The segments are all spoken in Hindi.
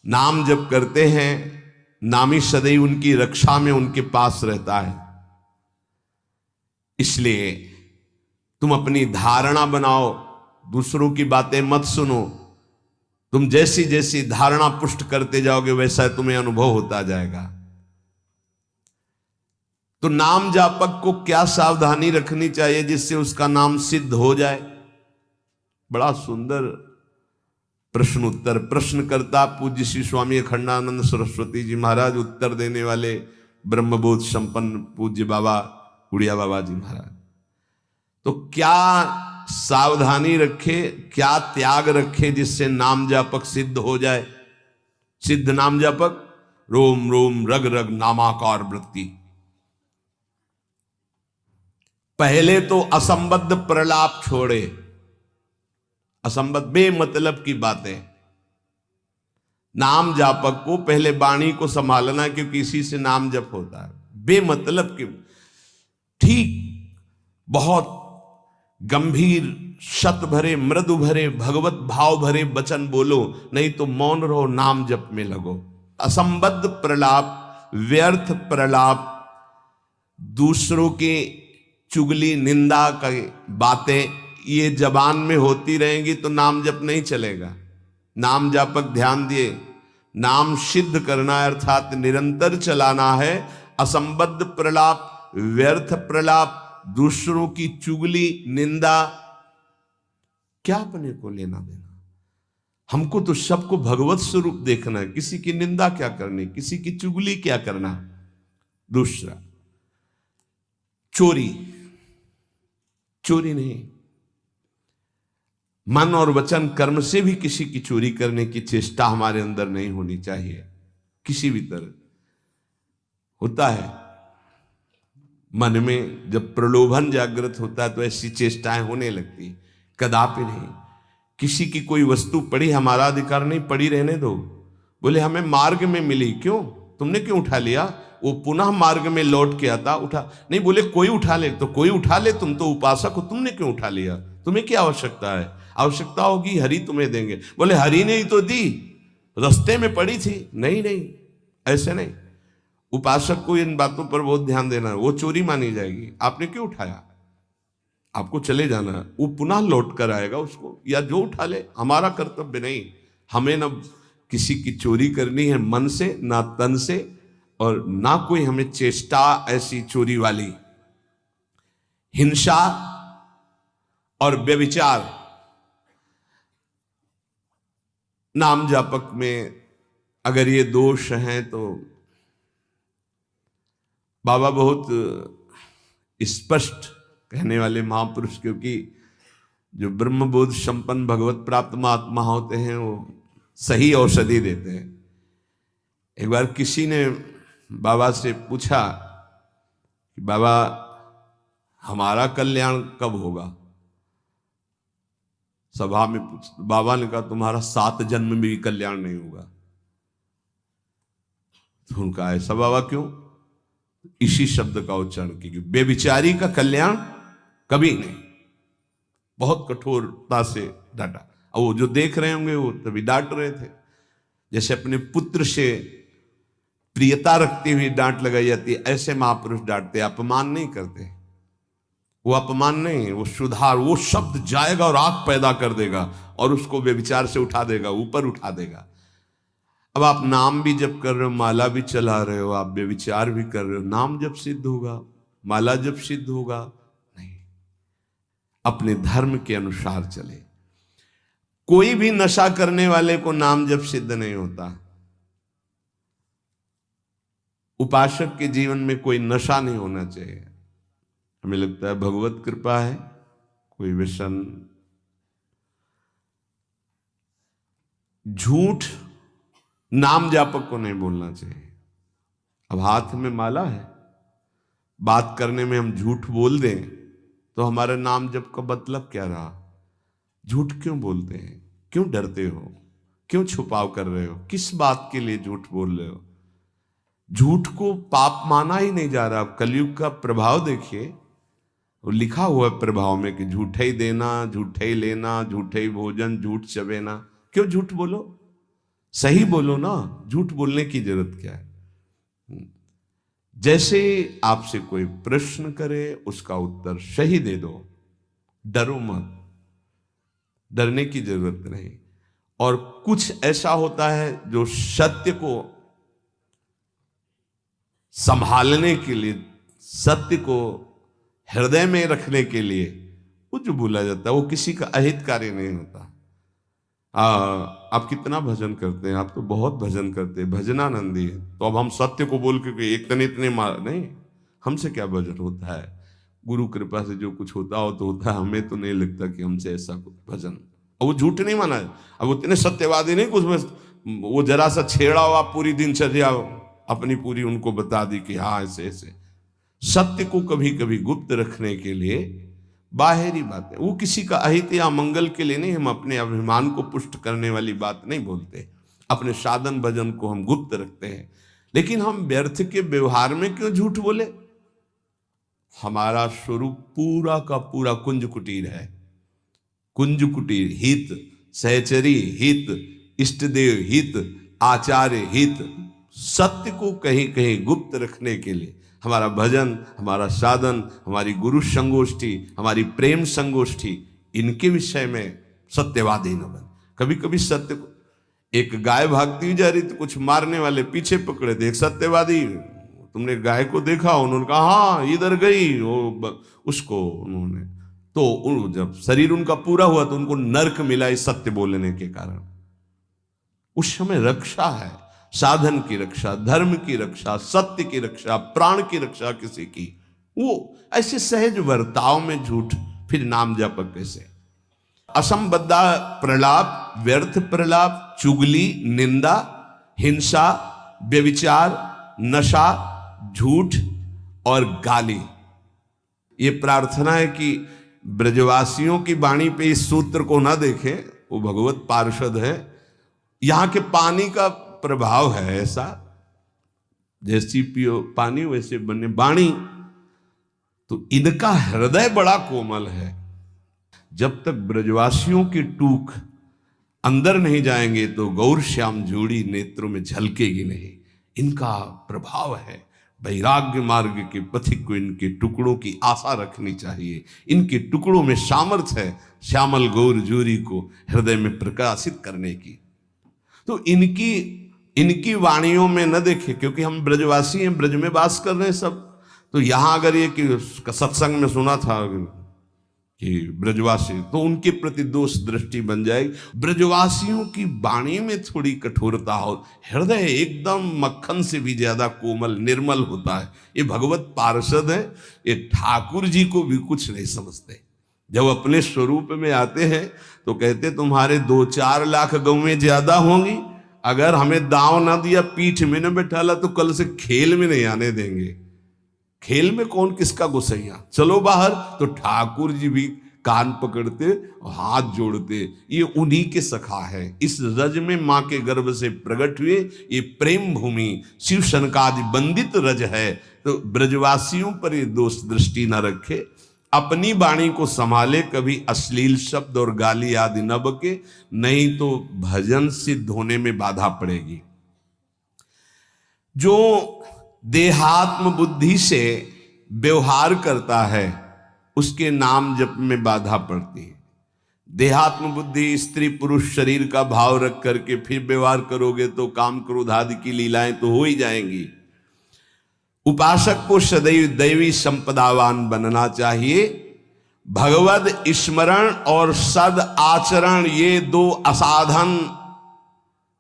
नाम जप करते हैं, नामी सदैव उनकी रक्षा में उनके पास रहता है। इसलिए तुम अपनी धारणा बनाओ, दूसरों की बातें मत सुनो। तुम जैसी जैसी धारणा पुष्ट करते जाओगे वैसा तुम्हें अनुभव होता जाएगा। तो नाम जापक को क्या सावधानी रखनी चाहिए जिससे उसका नाम सिद्ध हो जाए? बड़ा सुंदर प्रश्न उत्तर। प्रश्नकर्ता पूज्य श्री स्वामी अखंडानंद सरस्वती जी महाराज, उत्तर देने वाले ब्रह्मबोध संपन्न पूज्य बाबा उड़िया बाबा जी महाराज। तो क्या सावधानी रखे, क्या त्याग रखे जिससे नाम जापक सिद्ध हो जाए? सिद्ध नाम जापक रोम रोम रग रग नामाकार वृत्ति। पहले तो असंबद्ध प्रलाप छोड़े, असंबद्ध बेमतलब की बातें। नाम जापक को पहले वाणी को संभालना, क्योंकि इसी से नाम जप होता है। बेमतलब की, ठीक बहुत गंभीर शत भरे मृदु भरे भगवत भाव भरे वचन बोलो, नहीं तो मौन रहो, नाम जप में लगो। असंबद्ध प्रलाप, व्यर्थ प्रलाप, दूसरों की चुगली निंदा की बातें ये जबान में होती रहेंगी तो नाम जप नहीं चलेगा। नाम जापक ध्यान दिए, नाम सिद्ध करना है, अर्थात निरंतर चलाना है। असंबद्ध प्रलाप, व्यर्थ प्रलाप, दूसरों की चुगली निंदा, क्या अपने को लेना देना? हमको तो सबको भगवत स्वरूप देखना है। किसी की निंदा क्या करनी, किसी की चुगली क्या करना। दूसरा, चोरी, चोरी नहीं, मन और वचन कर्म से भी किसी की चोरी करने की चेष्टा हमारे अंदर नहीं होनी चाहिए। किसी भी तरह होता है मन में, जब प्रलोभन जागृत होता है तो ऐसी चेष्टाएं होने लगती। कदापि नहीं। किसी की कोई वस्तु पड़ी, हमारा अधिकार नहीं, पड़ी रहने दो। बोले हमें मार्ग में मिली, क्यों, तुमने क्यों उठा लिया? वो पुनः मार्ग में लौट के आता, उठा नहीं। बोले कोई उठा ले, तो कोई उठा ले, तुम तो उपासक हो, तुमने क्यों उठा लिया? तुम्हें क्या आवश्यकता है? आवश्यकता होगी हरि तुम्हें देंगे। बोले हरि ने ही तो दी, रास्ते में पड़ी थी। नहीं नहीं, ऐसे नहीं। उपासक को इन बातों पर बहुत ध्यान देना है, वो चोरी मानी जाएगी। आपने क्यों उठाया? आपको चले जाना है, वो पुनः लौट कर आएगा उसको, या जो उठा ले। हमारा कर्तव्य नहीं, हमें न किसी की चोरी करनी है मन से, ना तन से, और ना कोई हमें चेष्टा ऐसी चोरी वाली। हिंसा और व्यभिचार नाम जापक में अगर ये दोष हैं तो बाबा बहुत स्पष्ट कहने वाले महापुरुष, क्योंकि जो ब्रह्मबोध संपन्न भगवत प्राप्त महात्मा होते हैं वो सही औषधि देते हैं। एक बार किसी ने बाबा से पूछा कि बाबा हमारा कल्याण कब होगा? सभा में पूछ, बाबा ने कहा तुम्हारा 7 जन्म में भी कल्याण नहीं होगा। तो उनका ऐसा बाबा क्यों? इसी शब्द का उच्चारण कीजिए, बेविचारी का कल्याण कभी नहीं। बहुत कठोरता से डांटा। और वो जो देख रहे होंगे वो तभी डांट रहे थे, जैसे अपने पुत्र से प्रियता रखती हुई डांट लगाई जाती है, ऐसे महापुरुष डांटते, अपमान नहीं करते। वो अपमान नहीं, वो सुधार, वो शब्द जाएगा और आग पैदा कर देगा और उसको बेविचार से उठा देगा, ऊपर उठा देगा। अब आप नाम भी जप कर रहे हो, माला भी चला रहे हो, आप बेविचार भी कर रहे हो, नाम जब सिद्ध होगा, माला जब सिद्ध होगा? नहीं। अपने धर्म के अनुसार चले। कोई भी नशा करने वाले को नाम जब सिद्ध नहीं होता। उपासक के जीवन में कोई नशा नहीं होना चाहिए। हमें लगता है भगवत कृपा है, कोई व्यसन, झूठ नाम जापक को नहीं बोलना चाहिए। अब हाथ में माला है, बात करने में हम झूठ बोल दें तो हमारे नाम जप का मतलब क्या रहा? झूठ क्यों बोलते हैं? क्यों डरते हो? क्यों छुपाव कर रहे हो? किस बात के लिए झूठ बोल रहे हो? झूठ को पाप माना ही नहीं जा रहा। कलयुग का प्रभाव देखिए, वो लिखा हुआ है प्रभाव में कि झूठे ही देना, झूठे ही लेना, झूठे ही भोजन, झूठ चबेना। क्यों झूठ बोलो? सही बोलो ना, झूठ बोलने की जरूरत क्या है। जैसे आपसे कोई प्रश्न करे उसका उत्तर सही दे दो, डरो मत, डरने की जरूरत नहीं। और कुछ ऐसा होता है जो सत्य को संभालने के लिए, सत्य को हृदय में रखने के लिए वो जो बोला जाता है वो किसी का अहितकारी नहीं होता। आप कितना भजन करते हैं, आप तो बहुत भजन करते हैं, भजनानंदी है, तो अब हम सत्य को बोल के एक तने इतने मार नहीं, हमसे क्या भजन होता है। गुरु कृपा से जो कुछ होता हो तो होता है, हमें तो नहीं लगता कि हमसे ऐसा कुछ भजन। और वो झूठ नहीं माना है, अब उतने सत्यवादी नहीं कुछ में वो जरा सा छेड़ा हुआ पूरी दिनचर्या अपनी पूरी उनको बता दी कि हाँ ऐसे ऐसे। सत्य को कभी कभी गुप्त रखने के लिए बाहरी बातें, वो किसी का अहित या मंगल के लिए नहीं, हम अपने अभिमान को पुष्ट करने वाली बात नहीं बोलते, अपने साधन भजन को हम गुप्त रखते हैं। लेकिन हम व्यर्थ के व्यवहार में क्यों झूठ बोले। हमारा स्वरूप पूरा का पूरा कुंज कुटीर है। कुंज कुटीर हित, सहचरी हित, इष्टदेव हित, आचार्य हित, सत्य को कहीं कहीं गुप्त रखने के लिए हमारा भजन, हमारा साधन, हमारी गुरु संगोष्ठी, हमारी प्रेम संगोष्ठी, इनके विषय में सत्यवादी न बन। कभी कभी सत्य को, एक गाय भागती जा रही तो कुछ मारने वाले पीछे पकड़े थे, एक सत्यवादी, तुमने गाय को देखा, उन्होंने कहा हाँ इधर गई, वो उसको उन्होंने, तो जब शरीर उनका पूरा हुआ तो उनको नर्क मिला इस सत्य बोलने के कारण। उस समय रक्षा है, साधन की रक्षा, धर्म की रक्षा, सत्य की रक्षा, प्राण की रक्षा किसी की, वो ऐसे सहज वर्ताव में झूठ, फिर नाम जप कैसे। असंबद्धा प्रलाप, व्यर्थ प्रलाप, चुगली, निंदा, हिंसा, व्यभिचार, नशा, झूठ और गाली। ये प्रार्थना है कि ब्रजवासियों की वाणी पे इस सूत्र को ना देखें, वो भगवत पार्षद है। यहां के पानी का प्रभाव है ऐसा, जैसी पियो पानी वैसे बने वाणी, तो इनका हृदय बड़ा कोमल है। जब तक ब्रजवासियों की टूक अंदर नहीं जाएंगे तो गौर श्याम जोड़ी नेत्रों में झलकेगी नहीं। इनका प्रभाव है। वैराग्य मार्ग के पथिक को इनके टुकड़ों की आशा रखनी चाहिए। इनके टुकड़ों में सामर्थ्य है श्यामल गौर जोरी को हृदय में प्रकाशित करने की। तो इनकी वाणियों में न देखे, क्योंकि हम ब्रजवासी हैं, ब्रज में वास कर रहे हैं सब। तो यहां अगर ये कि सत्संग में सुना था कि ब्रजवासी, तो उनके प्रति दोष दृष्टि बन जाएगी। ब्रजवासियों की वाणी में थोड़ी कठोरता हो, हृदय एकदम मक्खन से भी ज्यादा कोमल निर्मल होता है। ये भगवत पार्षद है, ये ठाकुर जी को भी कुछ नहीं समझते। जब अपने स्वरूप में आते हैं तो कहते तुम्हारे 2-4 लाख गौवें ज्यादा होंगी, अगर हमें दांव ना दिया, पीठ में न बैठाला, तो कल से खेल में नहीं आने देंगे। खेल में कौन किसका गुस्सैया, चलो बाहर। तो ठाकुर जी भी कान पकड़ते और हाथ जोड़ते, ये उन्हीं के सखा है। इस रज में मां के गर्भ से प्रकट हुए ये प्रेम भूमि शिव शनकादि बंदित रज है। तो ब्रजवासियों पर ये दोष दृष्टि न रखे, अपनी वाणी को संभाले, कभी अश्लील शब्द और गाली आदि न बके, नहीं तो भजन सिद्ध होने में बाधा पड़ेगी। जो देहात्म बुद्धि से व्यवहार करता है उसके नाम जप में बाधा पड़ती है। देहात्म बुद्धि, स्त्री पुरुष शरीर का भाव रख करके फिर व्यवहार करोगे तो काम क्रोध आदि की लीलाएं तो हो ही जाएंगी। उपासक को सदैव दैवी संपदावान बनना चाहिए। भगवद स्मरण और सद आचरण, ये 2 असाधन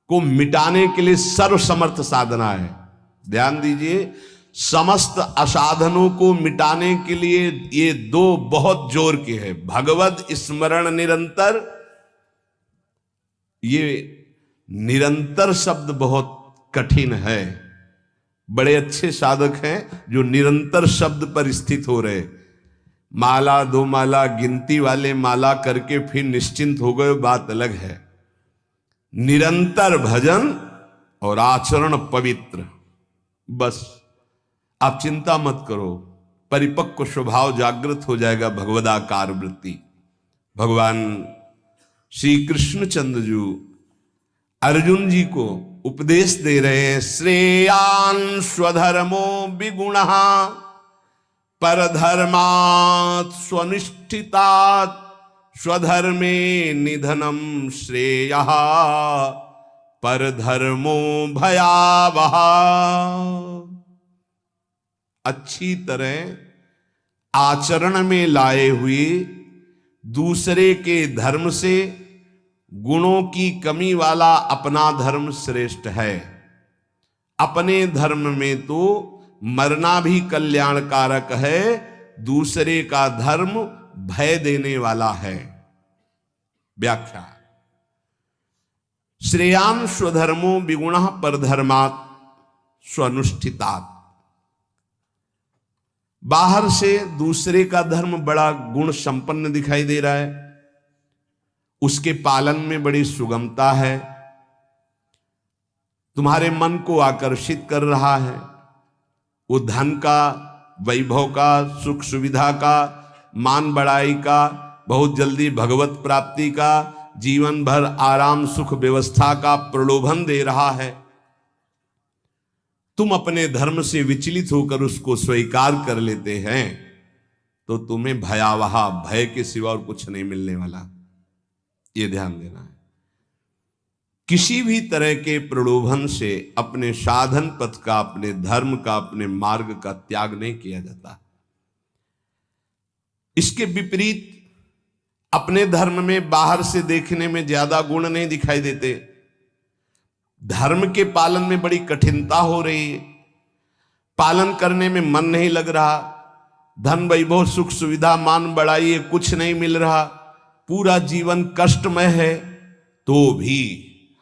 को मिटाने के लिए सर्वसमर्थ साधना है। ध्यान दीजिए, समस्त असाधनों को मिटाने के लिए ये 2 बहुत जोर के हैं। भगवद स्मरण निरंतर, ये निरंतर शब्द बहुत कठिन है। बड़े अच्छे साधक हैं जो निरंतर शब्द पर स्थित हो रहे। माला 2 माला गिनती वाले माला करके फिर निश्चिंत हो गए, बात अलग है। निरंतर भजन और आचरण पवित्र, बस आप चिंता मत करो, परिपक्व स्वभाव जागृत हो जाएगा। भगवदाकार वृत्ति। भगवान श्री कृष्णचंद्र जी अर्जुन जी को उपदेश दे रहे हैं, श्रेयान स्वधर्मो विगुणः परधर्मात् स्वनिष्ठितात् स्वधर्मे निधनम श्रेयः परधर्मो भयावह। अच्छी तरह आचरण में लाए हुए दूसरे के धर्म से गुणों की कमी वाला अपना धर्म श्रेष्ठ है। अपने धर्म में तो मरना भी कल्याणकारक है, दूसरे का धर्म भय देने वाला है। व्याख्या, श्रेयान स्वधर्मो विगुणः परधर्मात् स्वनुष्ठितात्। बाहर से दूसरे का धर्म बड़ा गुण संपन्न दिखाई दे रहा है, उसके पालन में बड़ी सुगमता है, तुम्हारे मन को आकर्षित कर रहा है, वो धन का, वैभव का, सुख सुविधा का, मान बढ़ाई का, बहुत जल्दी भगवत प्राप्ति का, जीवन भर आराम सुख व्यवस्था का प्रलोभन दे रहा है। तुम अपने धर्म से विचलित होकर उसको स्वीकार कर लेते हैं तो तुम्हें भयावह, भय के सिवा और कुछ नहीं मिलने वाला। ये ध्यान देना है। किसी भी तरह के प्रलोभन से अपने साधन पथ का, अपने धर्म का, अपने मार्ग का त्याग नहीं किया जाता। इसके विपरीत अपने धर्म में बाहर से देखने में ज्यादा गुण नहीं दिखाई देते, धर्म के पालन में बड़ी कठिनता हो रही है, पालन करने में मन नहीं लग रहा, धन वैभव सुख सुविधा मान बढ़ाई कुछ नहीं मिल रहा, पूरा जीवन कष्टमय है, तो भी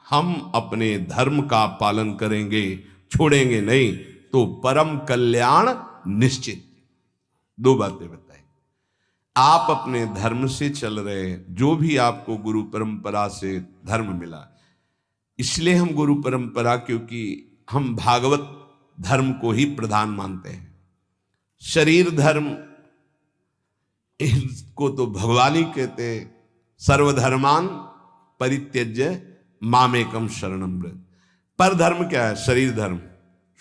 हम अपने धर्म का पालन करेंगे, छोड़ेंगे नहीं, तो परम कल्याण निश्चित। दो बातें बताई। आप अपने धर्म से चल रहे हैं, जो भी आपको गुरु परंपरा से धर्म मिला, इसलिए हम गुरु परंपरा, क्योंकि हम भागवत धर्म को ही प्रधान मानते हैं। शरीर धर्म इसको तो भगवान ही कहते हैं, सर्वधर्मान परित्यज्य मामेकम शरणम व्रज। पर धर्म क्या है? शरीर धर्म।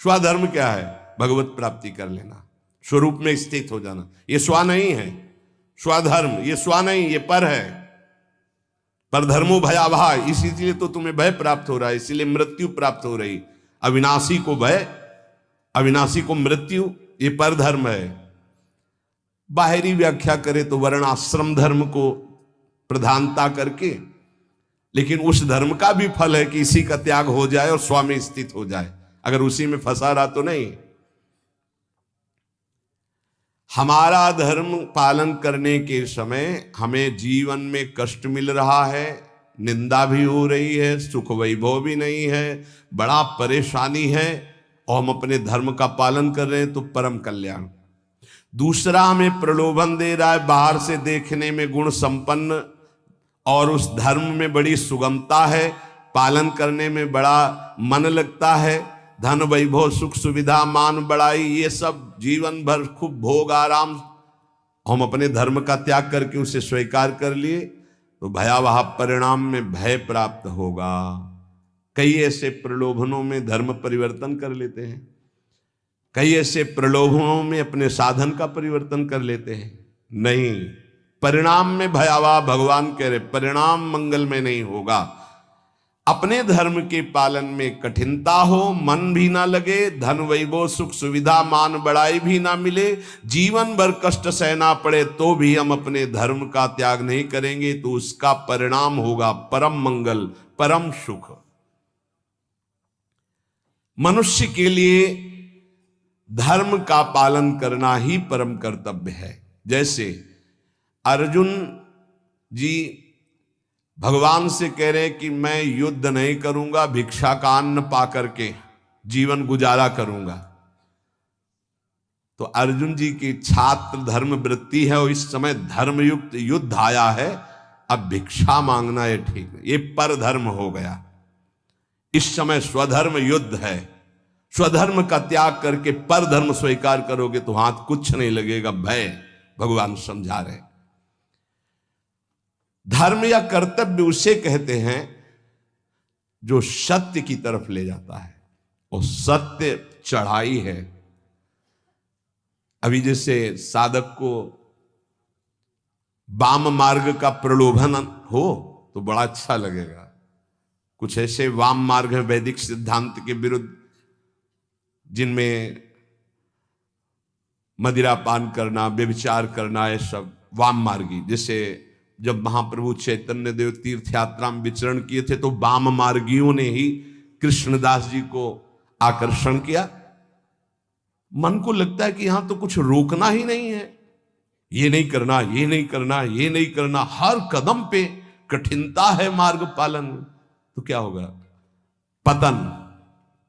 स्वधर्म क्या है? भगवत प्राप्ति कर लेना, स्वरूप में स्थित हो जाना। ये स्व नहीं है, स्वधर्म ये स्व नहीं, ये पर है। पर धर्मो भयावह, इसीलिए तो तुम्हें भय प्राप्त हो रहा है, इसीलिए मृत्यु प्राप्त हो रही। अविनाशी को भय, अविनाशी को मृत्यु, ये पर धर्म है। बाहरी व्याख्या करे तो वर्णाश्रम धर्म को प्रधानता करके, लेकिन उस धर्म का भी फल है कि इसी का त्याग हो जाए और स्वामी स्थित हो जाए। अगर उसी में फंसा रहा तो नहीं। हमारा धर्म पालन करने के समय हमें जीवन में कष्ट मिल रहा है, निंदा भी हो रही है, सुख वैभव भी नहीं है, बड़ा परेशानी है, और हम अपने धर्म का पालन कर रहे हैं तो परम कल्याण। दूसरा हमें प्रलोभन दे रहा है, बाहर से देखने में गुण संपन्न और उस धर्म में बड़ी सुगमता है, पालन करने में बड़ा मन लगता है, धन वैभव सुख सुविधा मान बढ़ाई, ये सब जीवन भर खूब भोग आराम, हम अपने धर्म का त्याग करके उसे स्वीकार कर लिए तो भयावह परिणाम में भय प्राप्त होगा। कई ऐसे प्रलोभनों में धर्म परिवर्तन कर लेते हैं, कई ऐसे प्रलोभनों में अपने साधन का परिवर्तन कर लेते हैं। नहीं, परिणाम में भयावह, भगवान कह रहे परिणाम मंगल में नहीं होगा। अपने धर्म के पालन में कठिनता हो, मन भी ना लगे, धन वैभव सुख सुविधा मान बढ़ाई भी ना मिले, जीवन भर कष्ट सहना पड़े, तो भी हम अपने धर्म का त्याग नहीं करेंगे, तो उसका परिणाम होगा परम मंगल, परम सुख। मनुष्य के लिए धर्म का पालन करना ही परम कर्तव्य है। जैसे अर्जुन जी भगवान से कह रहे हैं कि मैं युद्ध नहीं करूंगा, भिक्षा का अन्न पा करके जीवन गुजारा करूंगा। तो अर्जुन जी की छात्र धर्म वृत्ति है और इस समय धर्मयुक्त युद्ध आया है, अब भिक्षा मांगना है ठीक है, ये पर धर्म हो गया। इस समय स्वधर्म युद्ध है, स्वधर्म का त्याग करके पर धर्म स्वीकार करोगे तो हाथ कुछ नहीं लगेगा, भय। भगवान समझा रहे। धर्म या कर्तव्य उसे कहते हैं जो सत्य की तरफ ले जाता है, और सत्य चढ़ाई है। अभी जैसे साधक को वाम मार्ग का प्रलोभन हो तो बड़ा अच्छा लगेगा। कुछ ऐसे वाम मार्ग है वैदिक सिद्धांत के विरुद्ध, जिनमें मदिरा पान करना, व्यभिचार करना, ये सब वाम मार्गी। जैसे जब महाप्रभु चैतन्य देव तीर्थ यात्रा में विचरण किए थे तो वाम मार्गियों ने ही कृष्णदास जी को आकर्षण किया। मन को लगता है कि यहां तो कुछ रोकना ही नहीं है, ये नहीं करना, ये नहीं करना, ये नहीं करना, हर कदम पे कठिनता है मार्ग पालन। तो क्या होगा? पतन,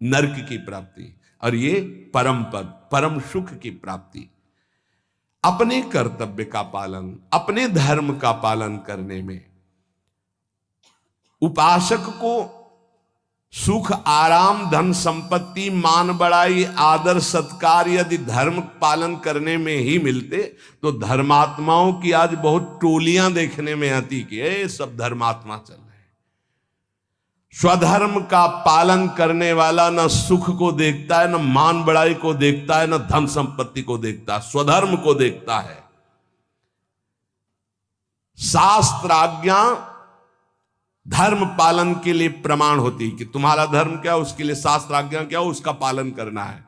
नरक की प्राप्ति, और ये परम पद, परम सुख की प्राप्ति। अपने कर्तव्य का पालन, अपने धर्म का पालन करने में उपासक को सुख, आराम, धन संपत्ति, मान बढ़ाई, आदर सत्कार यदि धर्म पालन करने में ही मिलते तो धर्मात्माओं की आज बहुत टोलियां देखने में आती कि ये सब धर्मात्मा चल रहे हैं। स्वधर्म का पालन करने वाला न सुख को देखता है, न मान बढ़ाई को देखता है, न धन संपत्ति को देखता है, स्वधर्म को देखता है। शास्त्र आज्ञा धर्म पालन के लिए प्रमाण होती कि तुम्हारा धर्म क्या, उसके लिए शास्त्र आज्ञा क्या, उसका पालन करना है।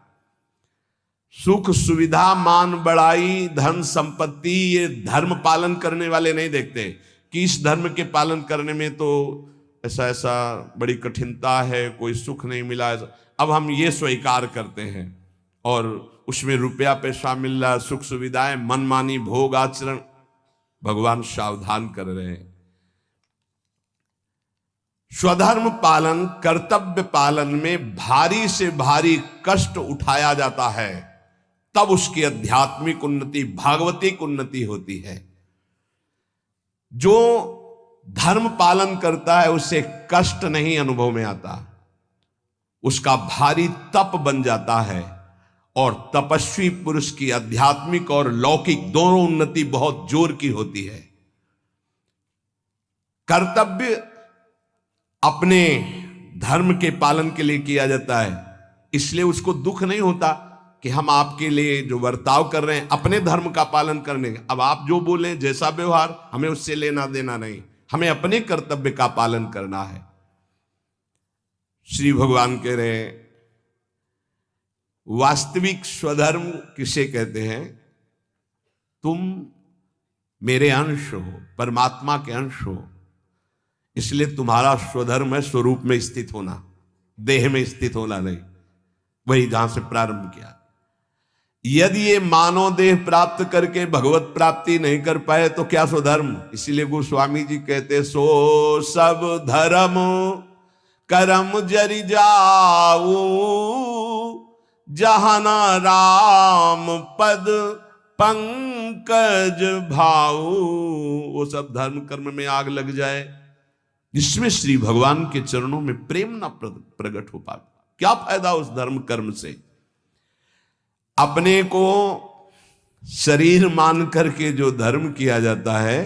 सुख सुविधा, मान बढ़ाई, धन संपत्ति, ये धर्म पालन करने वाले नहीं देखते कि इस धर्म के पालन करने में तो ऐसा ऐसा बड़ी कठिनता है, कोई सुख नहीं मिला। अब हम ये स्वीकार करते हैं और उसमें रुपया पैसा मिल रहा है, सुख सुविधाएं, मनमानी भोग आचरण। भगवान सावधान कर रहे हैं। स्वधर्म पालन, कर्तव्य पालन में भारी से भारी कष्ट उठाया जाता है, तब उसकी आध्यात्मिक उन्नति, भागवतिक उन्नति होती है। जो धर्म पालन करता है उसे कष्ट नहीं अनुभव में आता, उसका भारी तप बन जाता है, और तपस्वी पुरुष की आध्यात्मिक और लौकिक दोनों उन्नति बहुत जोर की होती है। कर्तव्य अपने धर्म के पालन के लिए किया जाता है, इसलिए उसको दुख नहीं होता कि हम आपके लिए जो बर्ताव कर रहे हैं अपने धर्म का पालन करने का, अब आप जो बोलें, जैसा व्यवहार, हमें उससे लेना देना नहीं, हमें अपने कर्तव्य का पालन करना है। श्री भगवान कह रहे हैं, वास्तविक स्वधर्म किसे कहते हैं? तुम मेरे अंश हो, परमात्मा के अंश हो, इसलिए तुम्हारा स्वधर्म है स्वरूप में स्थित होना, देह में स्थित होना नहीं। वही जहां से प्रारंभ किया। यदि ये मानव देह प्राप्त करके भगवत प्राप्ति नहीं कर पाए तो क्या स्वधर्म? इसीलिए गोस्वामी जी कहते, सो सब धर्म करम जरि जाऊ, जहाना राम पद पंकज भाऊ। वो सब धर्म कर्म में आग लग जाए जिसमें श्री भगवान के चरणों में प्रेम ना प्रकट हो पाए, क्या फायदा उस धर्म कर्म से? अपने को शरीर मान करके जो धर्म किया जाता है,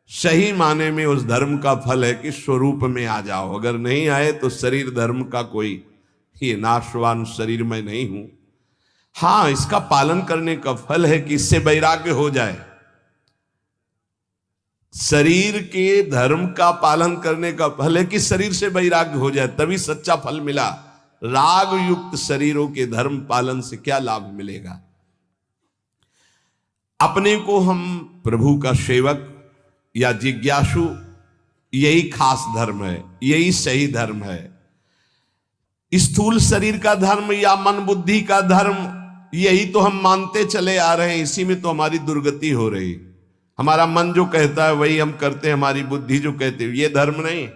सही माने में उस धर्म का फल है कि स्वरूप में आ जाओ। अगर नहीं आए तो शरीर धर्म का कोई ये नाशवान शरीर में नहीं हूं। हां, इसका पालन करने का फल है कि इससे वैराग्य हो जाए। शरीर के धर्म का पालन करने का फल है कि शरीर से वैराग्य हो जाए, तभी सच्चा फल मिला। राग युक्त शरीरों के धर्म पालन से क्या लाभ मिलेगा? अपने को हम प्रभु का सेवक या जिज्ञासु, यही खास धर्म है, यही सही धर्म है। स्थूल शरीर का धर्म या मन बुद्धि का धर्म, यही तो हम मानते चले आ रहे हैं, इसी में तो हमारी दुर्गति हो रही। हमारा मन जो कहता है वही हम करते हैं, हमारी बुद्धि जो कहते है, ये धर्म नहीं।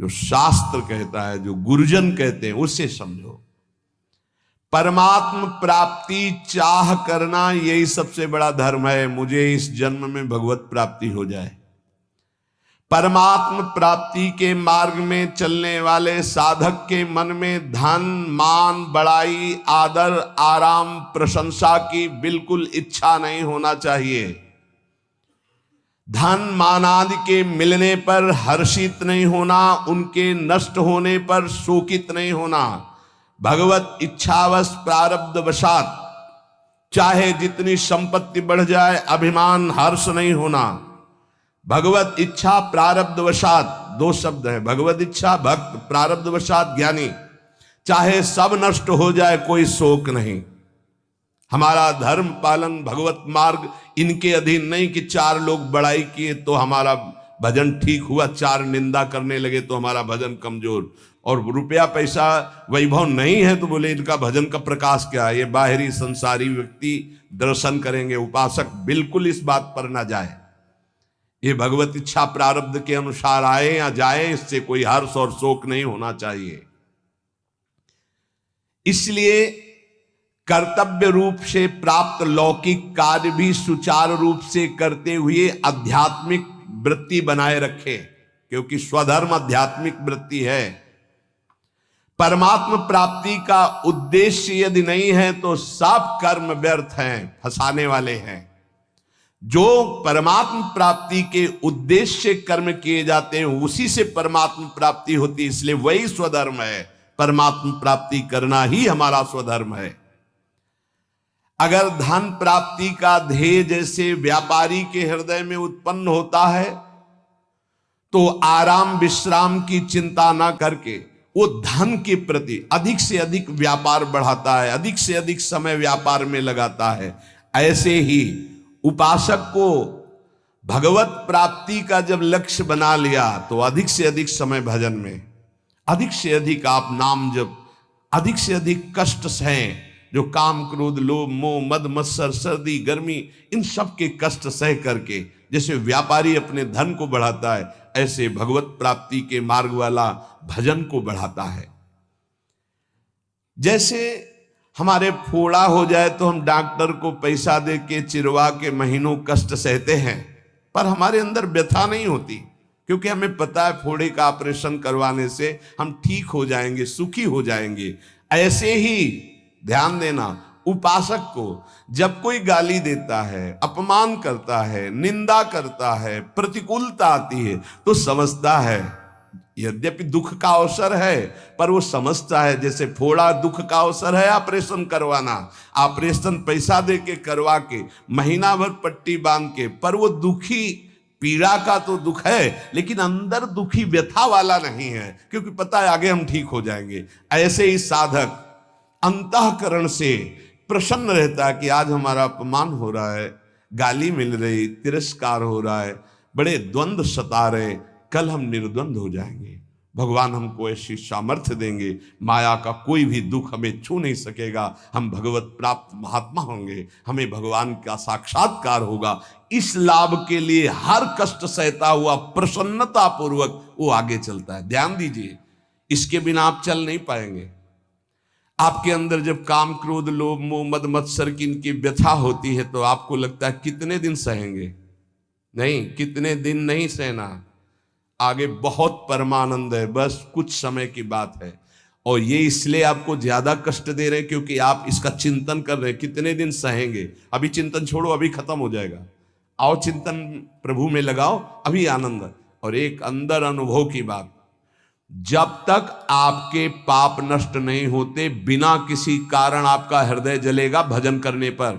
जो शास्त्र कहता है, जो गुरुजन कहते हैं, उससे समझो। परमात्म प्राप्ति चाह करना, यही सबसे बड़ा धर्म है। मुझे इस जन्म में भगवत प्राप्ति हो जाए। परमात्म प्राप्ति के मार्ग में चलने वाले साधक के मन में धन, मान, बड़ाई, आदर, आराम, प्रशंसा की बिल्कुल इच्छा नहीं होना चाहिए। धन मान आदि के मिलने पर हर्षित नहीं होना, उनके नष्ट होने पर शोकित नहीं होना। भगवत इच्छावश प्रारब्ध वशात चाहे जितनी संपत्ति बढ़ जाए अभिमान हर्ष नहीं होना। भगवत इच्छा प्रारब्ध वशात, दो शब्द है, भगवत इच्छा भक्त, प्रारब्ध वशात ज्ञानी। चाहे सब नष्ट हो जाए कोई शोक नहीं। हमारा धर्म पालन भगवत मार्ग इनके अधीन नहीं कि चार लोग बड़ाई किए तो हमारा भजन ठीक हुआ, चार निंदा करने लगे तो हमारा भजन कमजोर, और रुपया पैसा वैभव नहीं है तो बोले इनका भजन का प्रकाश क्या है। ये बाहरी संसारी व्यक्ति दर्शन करेंगे, उपासक बिल्कुल इस बात पर ना जाए। ये भगवत इच्छा प्रारब्ध के अनुसार आए या जाए, इससे कोई हर्ष और शोक नहीं होना चाहिए। इसलिए कर्तव्य रूप से प्राप्त लौकिक कार्य भी सुचारू रूप से करते हुए आध्यात्मिक वृत्ति बनाए रखे, क्योंकि स्वधर्म आध्यात्मिक वृत्ति है। परमात्मा प्राप्ति का उद्देश्य यदि नहीं है तो सब कर्म व्यर्थ हैं, फंसाने वाले हैं। जो परमात्मा प्राप्ति के उद्देश्य कर्म किए जाते हैं उसी से परमात्मा प्राप्ति होती है, इसलिए वही स्वधर्म है। परमात्मा प्राप्ति करना ही हमारा स्वधर्म है। अगर धन प्राप्ति का ध्येय जैसे व्यापारी के हृदय में उत्पन्न होता है तो आराम विश्राम की चिंता ना करके वो धन के प्रति अधिक से अधिक व्यापार बढ़ाता है, अधिक से अधिक समय व्यापार में लगाता है। ऐसे ही उपासक को भगवत प्राप्ति का जब लक्ष्य बना लिया तो अधिक से अधिक समय भजन में, अधिक से अधिक आप नाम जप, अधिक से अधिक कष्ट सहें, जो काम क्रोध लोभ मोह मद मत्सर सर्दी गर्मी इन सब के कष्ट सह करके जैसे व्यापारी अपने धन को बढ़ाता है, ऐसे भगवत प्राप्ति के मार्ग वाला भजन को बढ़ाता है। जैसे हमारे फोड़ा हो जाए तो हम डॉक्टर को पैसा दे के चिरवा के महीनों कष्ट सहते हैं, पर हमारे अंदर व्यथा नहीं होती, क्योंकि हमें पता है फोड़े का ऑपरेशन करवाने से हम ठीक हो जाएंगे, सुखी हो जाएंगे। ऐसे ही ध्यान देना, उपासक को जब कोई गाली देता है, अपमान करता है, निंदा करता है, प्रतिकूलता आती है तो समझता है, यद्यपि दुख का अवसर है पर वो समझता है जैसे फोड़ा दुख का अवसर है ऑपरेशन करवाना, ऑपरेशन पैसा दे के करवा के महीना भर पट्टी बांध के, पर वो दुखी पीड़ा का तो दुख है लेकिन अंदर दुखी व्यथा वाला नहीं है, क्योंकि पता है आगे हम ठीक हो जाएंगे। ऐसे ही साधक अंतःकरण से प्रसन्न रहता है कि आज हमारा अपमान हो रहा है, गाली मिल रही, तिरस्कार हो रहा है, बड़े द्वंद्व सता रहे, कल हम निर्द्वंद हो जाएंगे। भगवान हमको ऐसी सामर्थ्य देंगे, माया का कोई भी दुख हमें छू नहीं सकेगा, हम भगवत प्राप्त महात्मा होंगे, हमें भगवान का साक्षात्कार होगा। इस लाभ के लिए हर कष्ट सहता हुआ प्रसन्नता पूर्वक वो आगे चलता है। ध्यान दीजिए, इसके बिना आप चल नहीं पाएंगे। आपके अंदर जब काम क्रोध लोभ मोह मद मत्सर की इनकी व्यथा होती है तो आपको लगता है कितने दिन सहेंगे, नहीं, कितने दिन नहीं सहना, आगे बहुत परमानंद है, बस कुछ समय की बात है। और ये इसलिए आपको ज्यादा कष्ट दे रहे हैं क्योंकि आप इसका चिंतन कर रहे हैं, कितने दिन सहेंगे। अभी चिंतन छोड़ो, अभी खत्म हो जाएगा, आओ चिंतन प्रभु में लगाओ, अभी आनंद। और एक अंदर अनुभव की बात, जब तक आपके पाप नष्ट नहीं होते बिना किसी कारण आपका हृदय जलेगा भजन करने पर।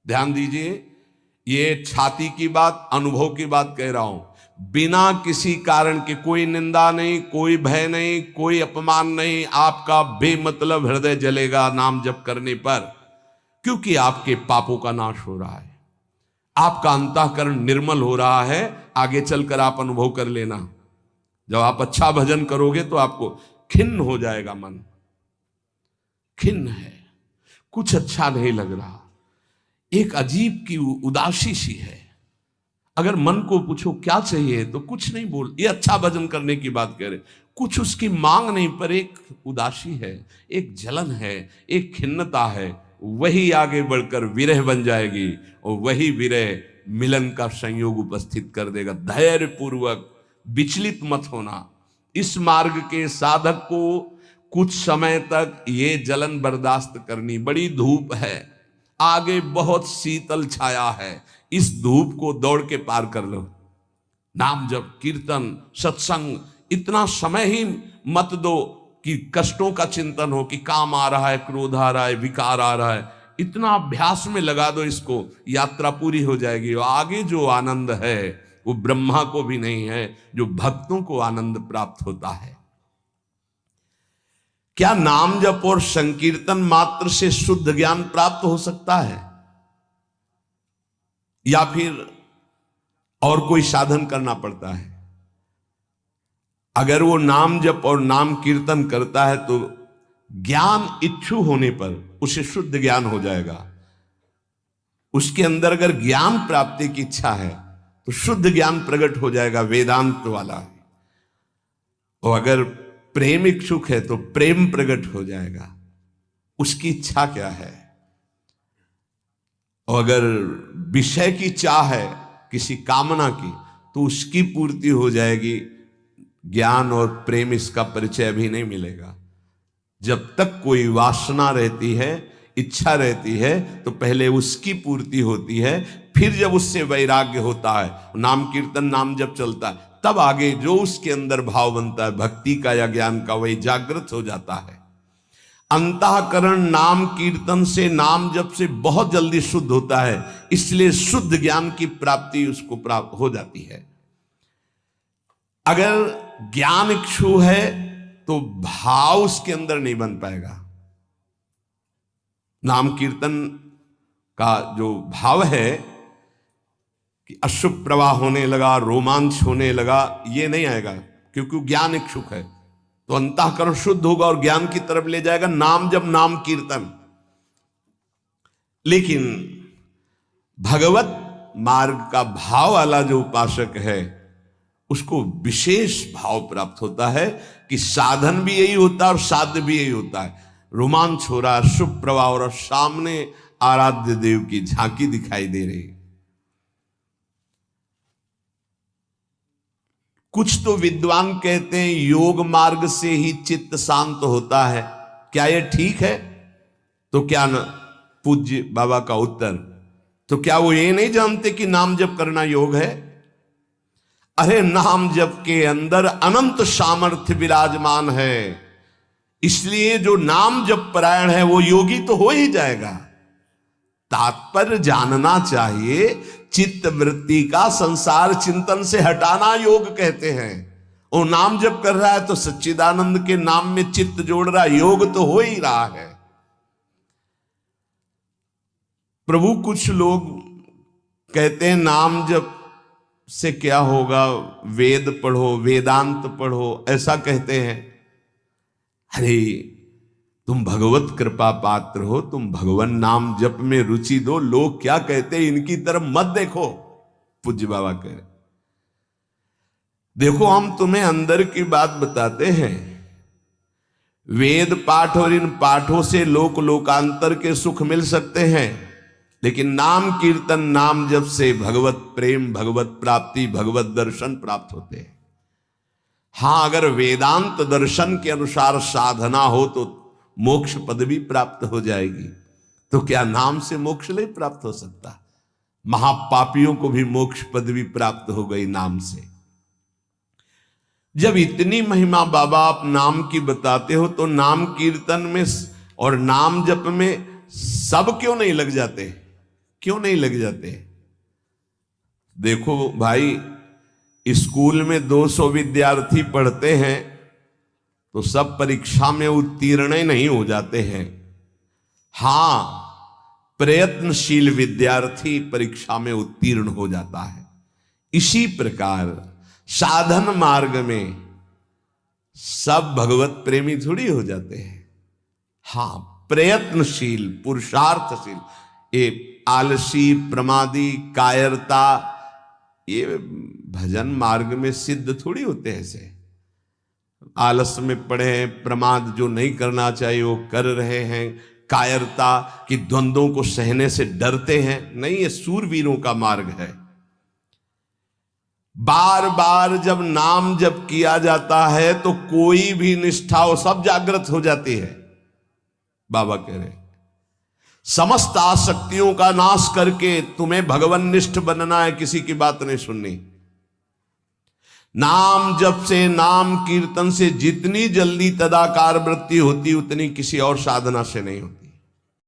ध्यान दीजिए, ये छाती की बात, अनुभव की बात कह रहा हूं। बिना किसी कारण के, कोई निंदा नहीं, कोई भय नहीं, कोई अपमान नहीं, आपका बेमतलब हृदय जलेगा नाम जप करने पर, क्योंकि आपके पापों का नाश हो रहा है, आपका अंतःकरण निर्मल हो रहा है। आगे चलकर आप अनुभव कर लेना, जब आप अच्छा भजन करोगे तो आपको खिन्न हो जाएगा मन, खिन्न है, कुछ अच्छा नहीं लग रहा, एक अजीब की उदासी सी है। अगर मन को पूछो क्या चाहिए तो कुछ नहीं बोल, ये अच्छा भजन करने की बात कह रहे, कुछ उसकी मांग नहीं, पर एक उदासी है, एक जलन है, एक खिन्नता है। वही आगे बढ़कर विरह बन जाएगी और वही विरह मिलन का संयोग उपस्थित कर देगा। धैर्य पूर्वक विचलित मत होना। इस मार्ग के साधक को कुछ समय तक ये जलन बर्दाश्त करनी, बड़ी धूप है, आगे बहुत शीतल छाया है, इस धूप को दौड़ के पार कर लो। नाम जप, कीर्तन, सत्संग, इतना समय ही मत दो कि कष्टों का चिंतन हो, कि काम आ रहा है, क्रोध आ रहा है, विकार आ रहा है। इतना अभ्यास में लगा दो इसको, यात्रा पूरी हो जाएगी। और आगे जो आनंद है वो ब्रह्मा को भी नहीं है, जो भक्तों को आनंद प्राप्त होता है। क्या नाम जप और संकीर्तन मात्र से शुद्ध ज्ञान प्राप्त हो सकता है, या फिर और कोई साधन करना पड़ता है? अगर वो नाम जप और नाम कीर्तन करता है तो ज्ञान इच्छु होने पर उसे शुद्ध ज्ञान हो जाएगा। उसके अंदर अगर ज्ञान प्राप्ति की इच्छा है तो शुद्ध ज्ञान प्रकट हो जाएगा, वेदांत वाला। और अगर प्रेम इच्छुक है तो प्रेम प्रकट हो जाएगा, उसकी इच्छा क्या है। और अगर विषय की चाह है, किसी कामना की, तो उसकी पूर्ति हो जाएगी। ज्ञान और प्रेम इसका परिचय अभी नहीं मिलेगा। जब तक कोई वासना रहती है, इच्छा रहती है, तो पहले उसकी पूर्ति होती है। फिर जब उससे वैराग्य होता है, नाम कीर्तन नाम जब चलता है, तब आगे जो उसके अंदर भाव बनता है भक्ति का या ज्ञान का, वही जागृत हो जाता है। अंतःकरण नाम कीर्तन से, नाम जप से बहुत जल्दी शुद्ध होता है, इसलिए शुद्ध ज्ञान की प्राप्ति उसको प्राप्त हो जाती है। अगर ज्ञान इच्छु है तो भाव उसके अंदर नहीं बन पाएगा। नाम कीर्तन का जो भाव है कि अशुभ प्रवाह होने लगा, रोमांच होने लगा, ये नहीं आएगा, क्योंकि ज्ञान इच्छुक है। तो अंतःकरण शुद्ध होगा और ज्ञान की तरफ ले जाएगा, नाम जब नाम कीर्तन। लेकिन भगवत मार्ग का भाव वाला जो उपासक है, उसको विशेष भाव प्राप्त होता है कि साधन भी यही होता है और साध्य भी यही होता है। रोमांच हो रहा है, शुभ प्रवाह और सामने आराध्य देव की झांकी दिखाई दे रही। कुछ तो विद्वान कहते हैं योग मार्ग से ही चित्त शांत होता है। क्या यह ठीक है? तो क्या न, पूज्य बाबा का उत्तर, तो क्या वो ये नहीं जानते कि नाम जप करना योग है? अरे नाम जप के अंदर अनंत सामर्थ्य विराजमान है, इसलिए जो नाम जप परायण है वो योगी तो हो ही जाएगा। तात्पर्य जानना चाहिए, चित्त वृत्ति का संसार चिंतन से हटाना योग कहते हैं। और नाम जप कर रहा है तो सच्चिदानंद के नाम में चित्त जोड़ रहा, योग तो हो ही रहा है। प्रभु कुछ लोग कहते हैं नाम जप से क्या होगा, वेद पढ़ो, वेदांत पढ़ो, ऐसा कहते हैं। अरे तुम भगवत कृपा पात्र हो, तुम भगवान नाम जप में रुचि दो। लोग क्या कहते हैं इनकी तरफ मत देखो। पूज्य बाबा कह रहे, देखो हम तुम्हें अंदर की बात बताते हैं। वेद पाठ और इन पाठों से लोक लोकांतर के सुख मिल सकते हैं, लेकिन नाम कीर्तन नाम जप से भगवत प्रेम, भगवत प्राप्ति, भगवत दर्शन प्राप्त होते हैं। हां, अगर वेदांत दर्शन के अनुसार साधना हो तो मोक्ष पदवी प्राप्त हो जाएगी। तो क्या नाम से मोक्ष नहीं प्राप्त हो सकता? महापापियों को भी मोक्ष पदवी प्राप्त हो गई नाम से। जब इतनी महिमा बाबा आप नाम की बताते हो, तो नाम कीर्तन में और नाम जप में सब क्यों नहीं लग जाते? क्यों नहीं लग जाते? देखो भाई, स्कूल में 200 विद्यार्थी पढ़ते हैं तो सब परीक्षा में उत्तीर्ण नहीं हो जाते हैं। हां, प्रयत्नशील विद्यार्थी परीक्षा में उत्तीर्ण हो जाता है। इसी प्रकार साधन मार्ग में सब भगवत प्रेमी थोड़ी हो जाते हैं। हां, प्रयत्नशील, पुरुषार्थशील, ये आलसी, प्रमादी, कायरता, ये भजन मार्ग में सिद्ध थोड़ी होते हैं। ऐसे आलस में पड़े हैं, प्रमाद जो नहीं करना चाहिए वो कर रहे हैं, कायरता कि द्वंद्वों को सहने से डरते हैं, नहीं, ये सूरवीरों का मार्ग है। बार बार जब नाम जप किया जाता है तो कोई भी निष्ठा हो सब जागृत हो जाती है। बाबा कह रहे समस्त आसक्तियों का नाश करके तुम्हें भगवन्निष्ठ बनना है, किसी की बात नहीं सुननी। नाम जप से, नाम कीर्तन से जितनी जल्दी तदाकार वृत्ति होती उतनी किसी और साधना से नहीं होती।